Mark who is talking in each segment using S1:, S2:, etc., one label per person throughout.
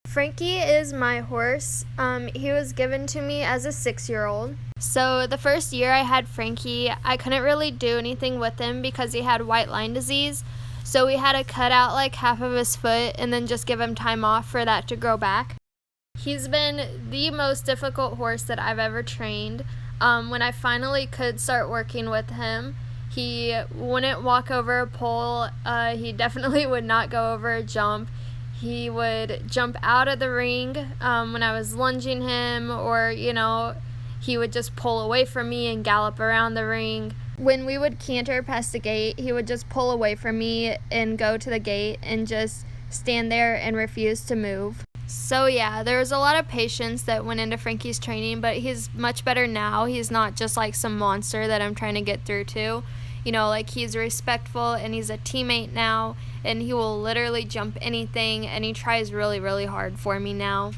S1: Frankie is my horse. He was given to me as a 6-year-old. So the first year I had Frankie, I couldn't really do anything with him because he had white line disease. So we had to cut out like half of his foot and then just give him time off for that to grow back. He's been the most difficult horse that I've ever trained. When I finally could start working with him, he wouldn't walk over a pole. He definitely would not go over a jump. He would jump out of the ring when I was lunging him, or, he would just pull away from me and gallop around the ring. When we would canter past the gate, he would just pull away from me and go to the gate and just stand there and refuse to move. So yeah, there was a lot of patience that went into Frankie's training, but he's much better now. He's not just like some monster that I'm trying to get through to. He's respectful and he's a teammate now, and he will literally jump anything, and he tries really, really hard for me now.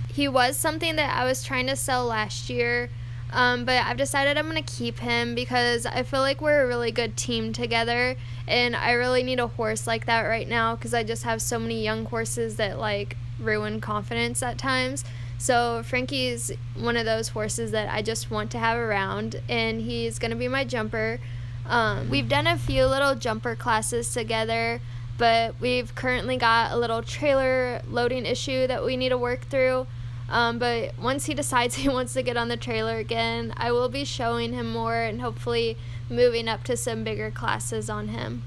S1: He was something that I was trying to sell last year, but I've decided I'm going to keep him because I feel like we're a really good team together, and I really need a horse like that right now because I just have so many young horses that ruin confidence at times. So Frankie's one of those horses that I just want to have around, and he's going to be my jumper. We've done a few little jumper classes together, but we've currently got a little trailer loading issue that we need to work through. But once he decides he wants to get on the trailer again, I will be showing him more and hopefully moving up to some bigger classes on him.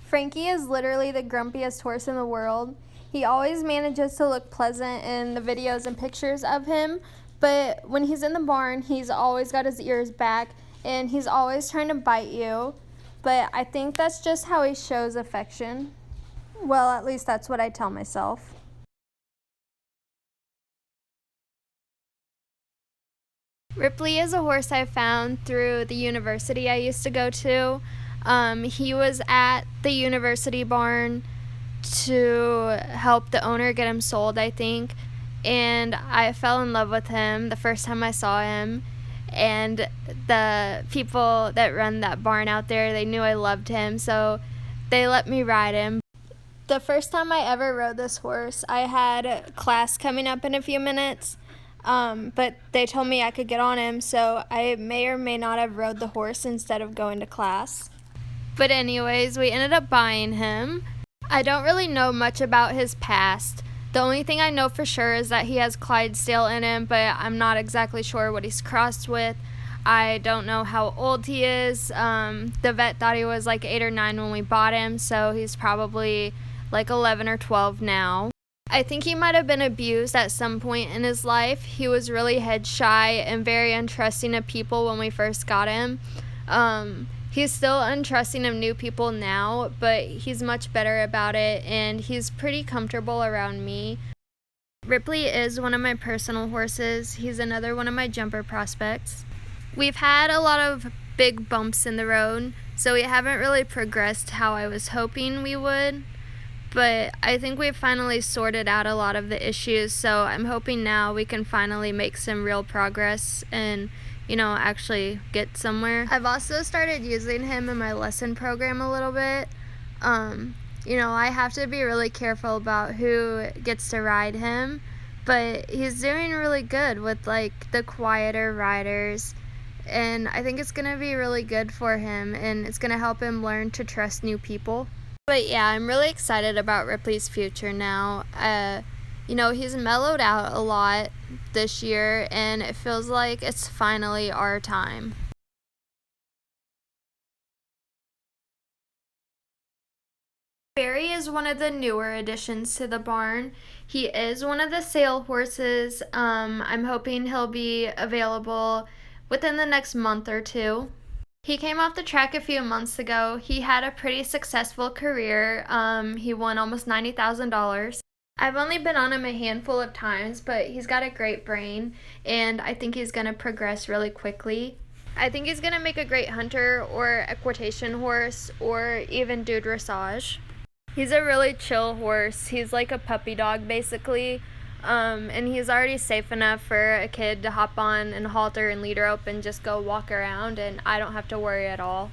S1: Frankie is literally the grumpiest horse in the world. He always manages to look pleasant in the videos and pictures of him, but when he's in the barn, he's always got his ears back and he's always trying to bite you. But I think that's just how he shows affection. Well, at least that's what I tell myself. Ripley is a horse I found through the university I used to go to. He was at the university barn to help the owner get him sold, I think. And I fell in love with him the first time I saw him. And the people that run that barn out there, they knew I loved him, so they let me ride him. The first time I ever rode this horse, I had class coming up in a few minutes, but they told me I could get on him, so I may or may not have rode the horse instead of going to class. But anyways, we ended up buying him. I don't really know much about his past. The only thing I know for sure is that he has Clydesdale in him, but I'm not exactly sure what he's crossed with. I don't know how old he is. The vet thought he was 8 or 9 when we bought him, so he's probably 11 or 12 now. I think he might have been abused at some point in his life. He was really head shy and very untrusting of people when we first got him. He's still untrusting of new people now, but he's much better about it, and he's pretty comfortable around me. Ripley is one of my personal horses. He's another one of my jumper prospects. We've had a lot of big bumps in the road, so we haven't really progressed how I was hoping we would, but I think we've finally sorted out a lot of the issues, so I'm hoping now we can finally make some real progress and actually get somewhere. I've also started using him in my lesson program a little bit. I have to be really careful about who gets to ride him, but he's doing really good with the quieter riders, and I think it's going to be really good for him, and it's going to help him learn to trust new people. But yeah, I'm really excited about Ripley's future now. He's mellowed out a lot this year, and it feels like it's finally our time. Barry is one of the newer additions to the barn. He is one of the sale horses. I'm hoping he'll be available within the next month or two. He came off the track a few months ago. He had a pretty successful career. He won almost $90,000. I've only been on him a handful of times, but he's got a great brain, and I think he's going to progress really quickly. I think he's going to make a great hunter or equitation horse or even do dressage. He's a really chill horse. He's like a puppy dog, basically, and he's already safe enough for a kid to hop on and halter and lead rope and just go walk around, and I don't have to worry at all.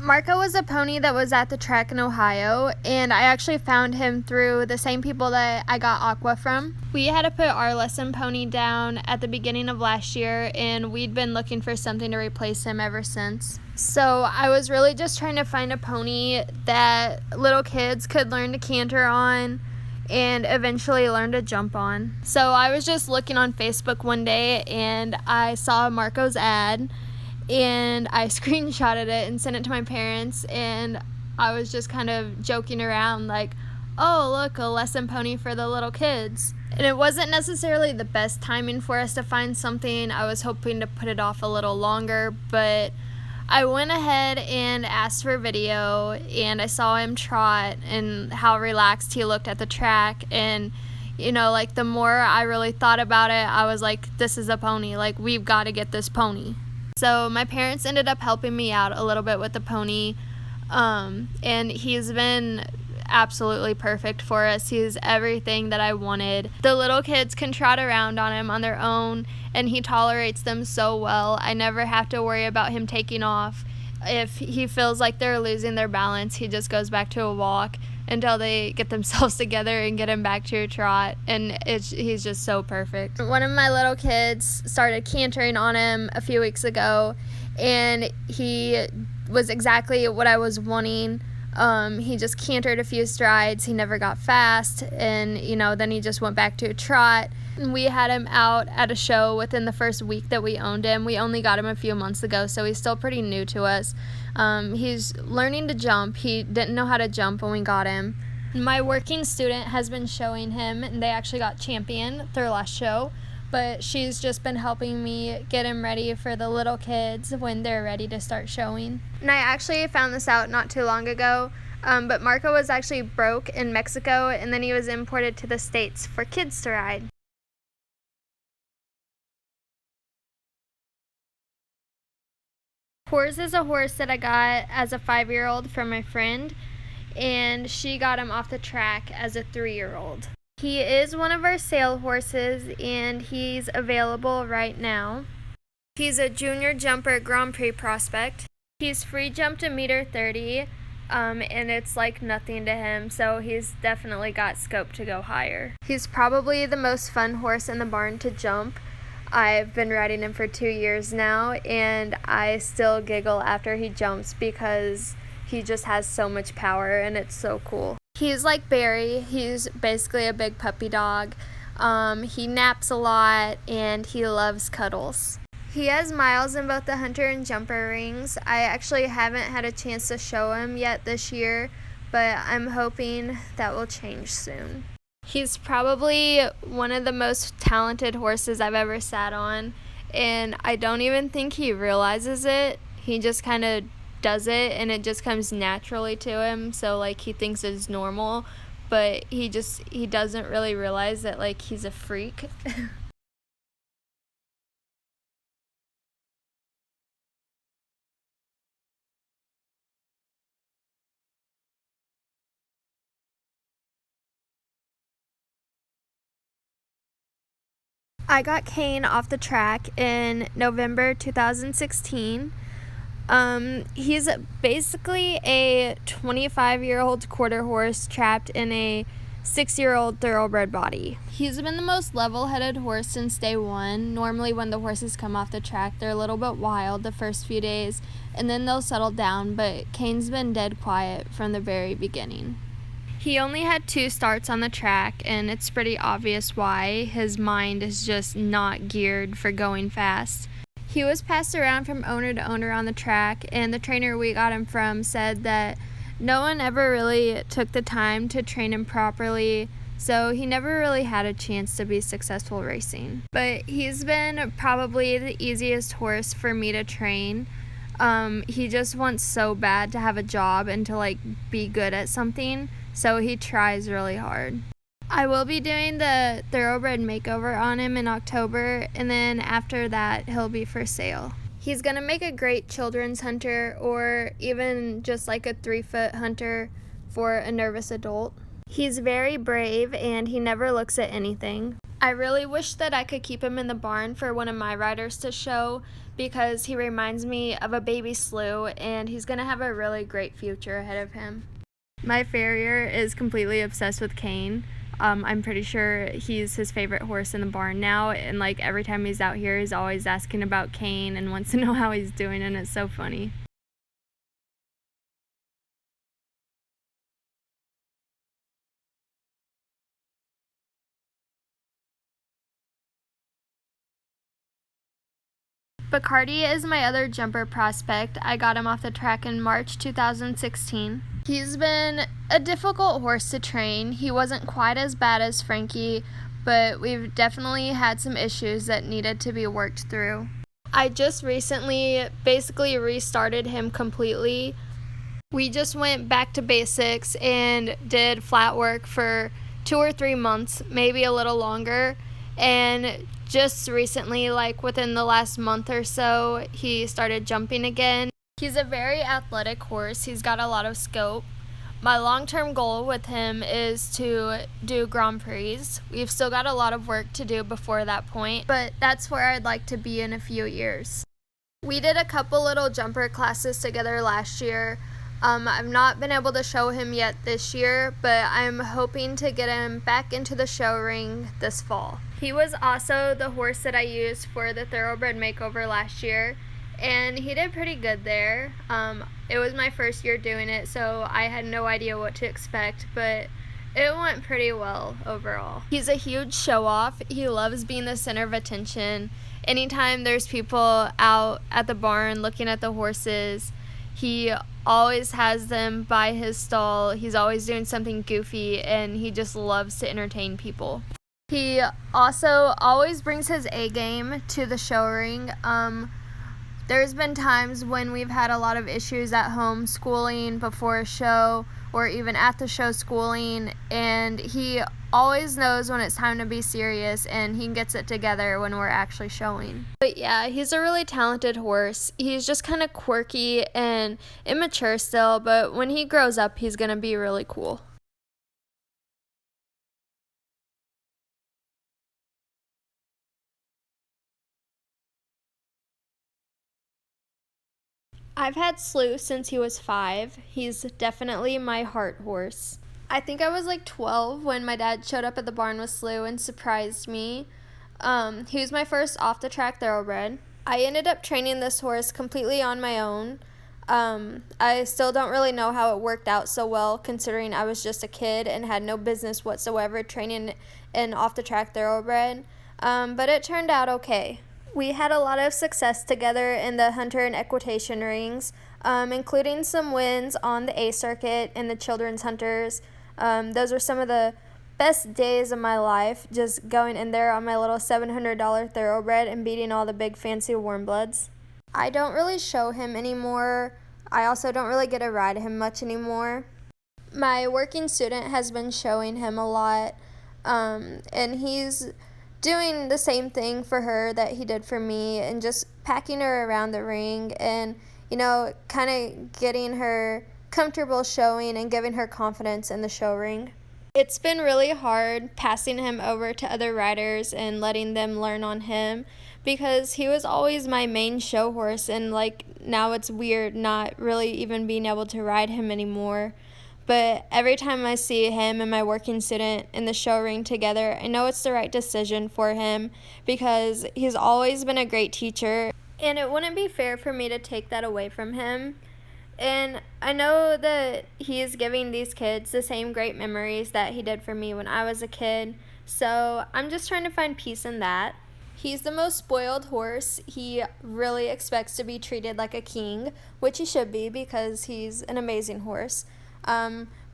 S1: Marco was a pony that was at the track in Ohio, and I actually found him through the same people that I got Aqua from. We had to put our lesson pony down at the beginning of last year, and we'd been looking for something to replace him ever since. So I was really just trying to find a pony that little kids could learn to canter on and eventually learn to jump on. So I was just looking on Facebook one day, and I saw Marco's ad, and I screenshotted it and sent it to my parents, and I was just kind of joking around like, oh, look, a lesson pony for the little kids. And it wasn't necessarily the best timing for us to find something. I was hoping to put it off a little longer, but I went ahead and asked for video, and I saw him trot and how relaxed he looked at the track. And you know, like, the more I really thought about it, I was like, this is a pony, like, we've got to get this pony. So my parents ended up helping me out a little bit with the pony, and he's been absolutely perfect for us. He's everything that I wanted. The little kids can trot around on him on their own, and he tolerates them so well. I never have to worry about him taking off. If he feels like they're losing their balance, he just goes back to a walk until they get themselves together and get him back to a trot, and he's just so perfect. One of my little kids started cantering on him a few weeks ago, and he was exactly what I was wanting. He just cantered a few strides. He never got fast, and then he just went back to a trot. And we had him out at a show within the first week that we owned him. We only got him a few months ago, so he's still pretty new to us. He's learning to jump. He didn't know how to jump when we got him. My working student has been showing him, and they actually got champion their last show, but she's just been helping me get him ready for the little kids when they're ready to start showing. And I actually found this out not too long ago, but Marco was actually broke in Mexico, and then he was imported to the States for kids to ride. Coors is a horse that I got as a 5-year-old from my friend, and she got him off the track as a 3-year-old. He is one of our sale horses, and he's available right now. He's a junior jumper Grand Prix prospect. He's free jumped a 1.30 m, and it's like nothing to him, so he's definitely got scope to go higher. He's probably the most fun horse in the barn to jump. I've been riding him for 2 years now, and I still giggle after he jumps because he just has so much power, and it's so cool. He's like Barry. He's basically a big puppy dog. He naps a lot, and he loves cuddles. He has miles in both the hunter and jumper rings. I actually haven't had a chance to show him yet this year, but I'm hoping that will change soon. He's probably one of the most talented horses I've ever sat on, and I don't even think he realizes it. He just kind of does it, and it just comes naturally to him, so like he thinks it's normal, but he doesn't really realize that like he's a freak. I got Kane off the track in November 2016. He's basically a 25-year-old quarter horse trapped in a 6-year-old thoroughbred body. He's been the most level-headed horse since day one. Normally when the horses come off the track, they're a little bit wild the first few days, and then they'll settle down, but Kane's been dead quiet from the very beginning. He only had 2 starts on the track, and it's pretty obvious why. His mind is just not geared for going fast. He was passed around from owner to owner on the track, and the trainer we got him from said that no one ever really took the time to train him properly, so he never really had a chance to be successful racing. But he's been probably the easiest horse for me to train. He just wants so bad to have a job and to like be good at something, so he tries really hard. I will be doing the thoroughbred makeover on him in October, and then after that he'll be for sale. He's gonna make a great children's hunter, or even just like a 3-foot hunter for a nervous adult. He's very brave, and he never looks at anything. I really wish that I could keep him in the barn for one of my riders to show, because he reminds me of a baby Slew, and he's going to have a really great future ahead of him. My farrier is completely obsessed with Kane. I'm pretty sure he's his favorite horse in the barn now, and like every time he's out here, he's always asking about Kane and wants to know how he's doing, and it's so funny. Bacardi is my other jumper prospect. I got him off the track in March 2016. He's been a difficult horse to train. He wasn't quite as bad as Frankie, but we've definitely had some issues that needed to be worked through. I just recently basically restarted him completely. We just went back to basics and did flat work for 2 or 3 months, maybe a little longer, and just recently, like within the last month or so, he started jumping again. He's a very athletic horse. He's got a lot of scope. My long-term goal with him is to do Grand Prix. We've still got a lot of work to do before that point, but that's where I'd like to be in a few years. We did a couple little jumper classes together last year. I've not been able to show him yet this year, but I'm hoping to get him back into the show ring this fall. He was also the horse that I used for the thoroughbred makeover last year, and he did pretty good there. It was my first year doing it, so I had no idea what to expect, but it went pretty well overall. He's a huge show-off. He loves being the center of attention. Anytime there's people out at the barn looking at the horses, he always has them by his stall. He's always doing something goofy, and he just loves to entertain people. He also always brings his A game to the show ring. There's been times when we've had a lot of issues at home schooling before a show, or even at the show schooling, and he always knows when it's time to be serious, and he gets it together when we're actually showing. But yeah, he's a really talented horse. He's just kind of quirky and immature still, but when he grows up, he's going to be really cool. I've had Slew since he was 5. He's definitely my heart horse. I think I was like 12 when my dad showed up at the barn with Slew and surprised me. He was my first off-the-track thoroughbred. I ended up training this horse completely on my own. I still don't really know how it worked out so well, considering I was just a kid and had no business whatsoever training an off-the-track thoroughbred, but it turned out okay. We had a lot of success together in the hunter and equitation rings, including some wins on the A circuit and the children's hunters. Those were some of the best days of my life, just going in there on my little $700 thoroughbred and beating all the big fancy warm bloods. I don't really show him anymore. I also don't really get to ride him much anymore. My working student has been showing him a lot, and he's doing the same thing for her that he did for me, and just packing her around the ring and, kind of getting her comfortable showing and giving her confidence in the show ring. It's been really hard passing him over to other riders and letting them learn on him, because he was always my main show horse, and now it's weird not really even being able to ride him anymore. But every time I see him and my working student in the show ring together, I know it's the right decision for him, because he's always been a great teacher, and it wouldn't be fair for me to take that away from him. And I know that he is giving these kids the same great memories that he did for me when I was a kid, so I'm just trying to find peace in that. He's the most spoiled horse. He really expects to be treated like a king, which he should be, because he's an amazing horse.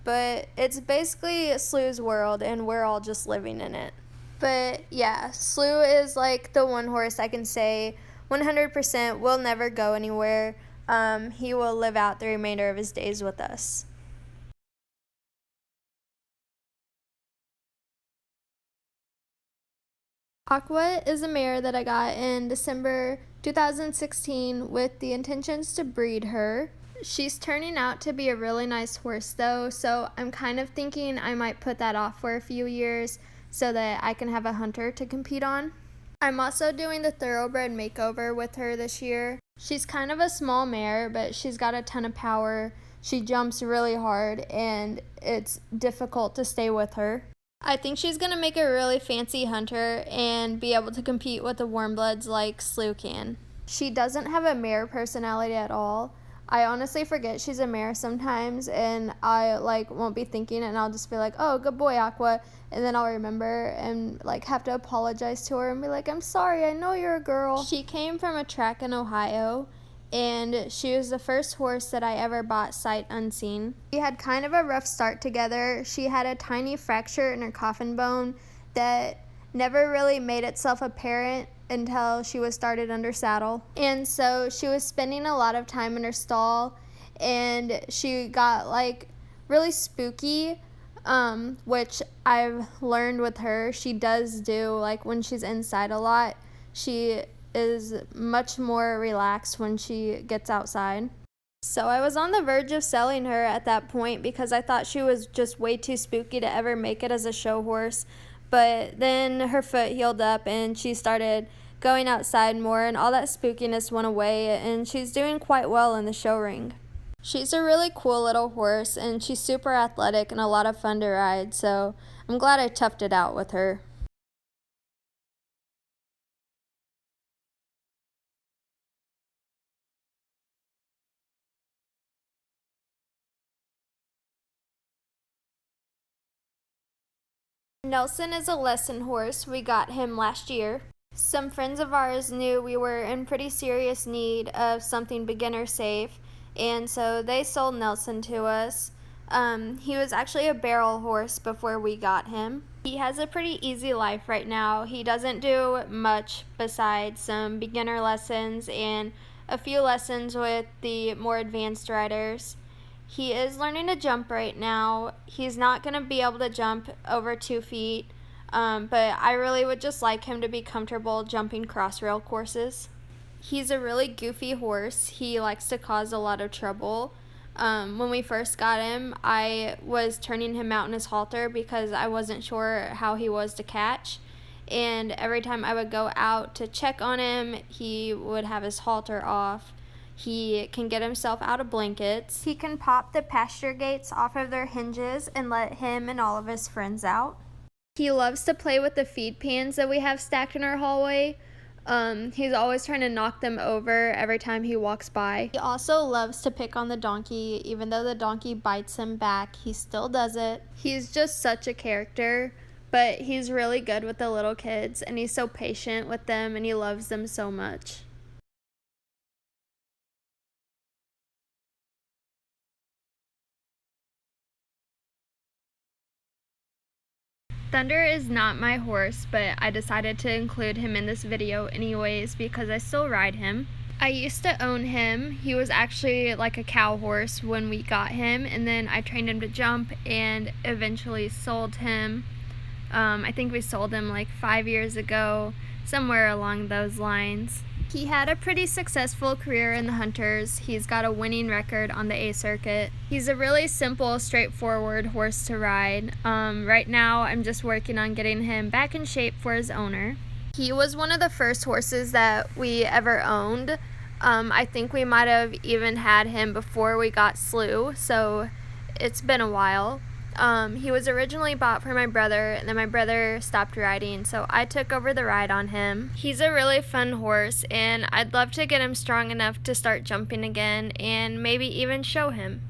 S1: But it's basically Slew's world, and we're all just living in it. But yeah, Slew is the one horse I can say 100% will never go anywhere. He will live out the remainder of his days with us. Aqua is a mare that I got in December 2016 with the intentions to breed her. She's turning out to be a really nice horse though, so I'm kind of thinking I might put that off for a few years, so that I can have a hunter to compete on. I'm also doing the thoroughbred makeover with her this year. She's kind of a small mare, but she's got a ton of power. She jumps really hard, and it's difficult to stay with her. I think she's going to make a really fancy hunter and be able to compete with the warm bloods like Slew can. She doesn't have a mare personality at all. I honestly forget she's a mare sometimes, and I won't be thinking it, and I'll just be like, oh, good boy, Aqua, and then I'll remember and have to apologize to her and be like, I'm sorry, I know you're a girl. She came from a track in Ohio, and she was the first horse that I ever bought sight unseen. We had kind of a rough start together. She had a tiny fracture in her coffin bone that never really made itself apparent until she was started under saddle. And so she was spending a lot of time in her stall, and she got really spooky, which I've learned with her. She does do, when she's inside a lot, she is much more relaxed when she gets outside. So I was on the verge of selling her at that point because I thought she was just way too spooky to ever make it as a show horse. But then her foot healed up and she started going outside more, and all that spookiness went away, and she's doing quite well in the show ring. She's a really cool little horse, and she's super athletic and a lot of fun to ride, so I'm glad I toughed it out with her. Nelson is a lesson horse. We got him last year. Some friends of ours knew we were in pretty serious need of something beginner safe, and so they sold Nelson to us. He was actually a barrel horse before we got him. He has a pretty easy life right now. He doesn't do much besides some beginner lessons and a few lessons with the more advanced riders. He is learning to jump right now. He's not going to be able to jump over 2 feet, but I really would just like him to be comfortable jumping cross-rail courses. He's a really goofy horse. He likes to cause a lot of trouble. When we first got him, I was turning him out in his halter because I wasn't sure how he was to catch. And every time I would go out to check on him, he would have his halter off. He can get himself out of blankets. He can pop the pasture gates off of their hinges and let him and all of his friends out. He loves to play with the feed pans that we have stacked in our hallway. He's always trying to knock them over every time he walks by. He also loves to pick on the donkey. Even though the donkey bites him back, he still does it. He's just such a character, but he's really good with the little kids, and he's so patient with them, and he loves them so much. Thunder is not my horse, but I decided to include him in this video anyways because I still ride him. I used to own him. He was actually like a cow horse when we got him, and then I trained him to jump and eventually sold him. I think we sold him 5 years ago, somewhere along those lines. He had a pretty successful career in the Hunters. He's got a winning record on the A circuit. He's a really simple, straightforward horse to ride. Right now, I'm just working on getting him back in shape for his owner. He was one of the first horses that we ever owned. I think we might have even had him before we got Slew, so it's been a while. He was originally bought for my brother, and then my brother stopped riding, so I took over the ride on him. He's a really fun horse, and I'd love to get him strong enough to start jumping again and maybe even show him.